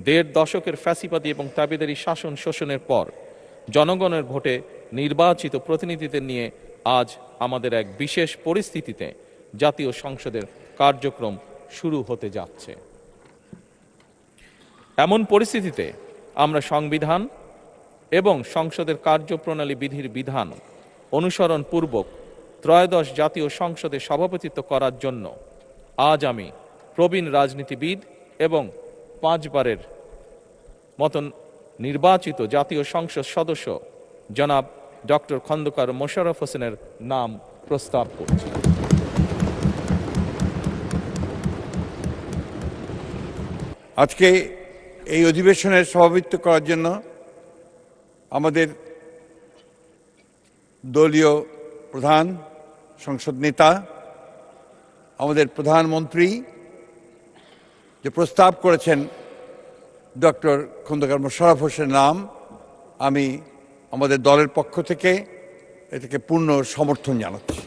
দেড় দশকের ফ্যাসিবাদী এবং তাবেদারি শাসন শোষণের পর জনগণের ভোটে নির্বাচিত প্রতিনিধিদের নিয়ে আজ আমাদের এক বিশেষ পরিস্থিতিতে জাতীয় সংসদের কার্যক্রম শুরু হতে যাচ্ছে। এমন পরিস্থিতিতে আমরা সংবিধান এবং সংসদের কার্যপ্রণালী বিধির বিধান অনুসরণ পূর্বক ত্রয়োদশ জাতীয় সংসদে সভাপতিত্ব করার জন্য আজ আমি প্রবীণ রাজনীতিবিদ এবং 5 বারের মতন নির্বাচিত জাতীয় সংসদ সদস্য জনাব ডক্টর খন্দকার মোশাররফ হোসেনের নাম প্রস্তাব করছি। আজকে এই অধিবেশনের সভাপতিত্ব করার জন্য আমাদের দলীয় প্রধান সংসদ নেতা আমাদের প্রধানমন্ত্রী যে প্রস্তাব করেছেন ডক্টর খন্দকার মোশাররফ হোসেনের নাম, আমি আমাদের দলের পক্ষ থেকে এটাকে পূর্ণ সমর্থন জানাচ্ছি।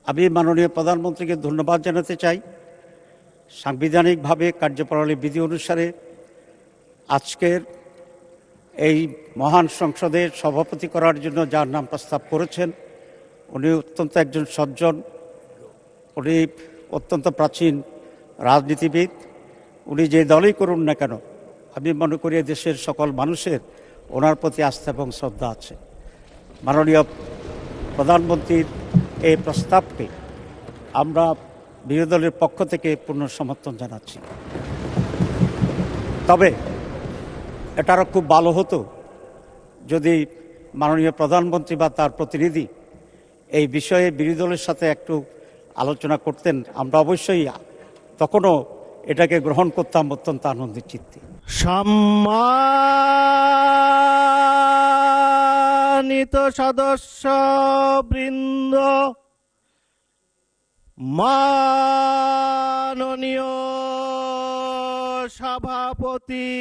আমি মাননীয় প্রধানমন্ত্রীকে ধন্যবাদ জানাতে চাই। সাংবিধানিকভাবে কার্যপ্রণালী বিধি অনুসারে আজকের এই মহান সংসদের সভাপতি করার জন্য যার নাম প্রস্তাব করেছেন উনি অত্যন্ত একজন সজ্জন, উনি অত্যন্ত প্রাচীন রাজনীতিবিদ। উনি যে দলই করুন না কেন, আমি মনে করি দেশের সকল মানুষের ওনার প্রতি আস্থা এবং শ্রদ্ধা আছে। মাননীয় প্রধানমন্ত্রীর এই প্রস্তাবকে আমরা বিরোধী দলের পক্ষ থেকে পূর্ণ সমর্থন জানাচ্ছি। তবে এটা আরও খুব ভালো হতো যদি মাননীয় প্রধানমন্ত্রী বা তার প্রতিনিধি এই বিষয়ে বিরোধী দলের সাথে একটু আলোচনা করতেন। আমরা অবশ্যই তখনও এটাকে গ্রহণ করতাম অত্যন্ত আনন্দের চিত্তে। সম্মানিত সদস্য বৃন্দ, মাননীয় সভাপতি,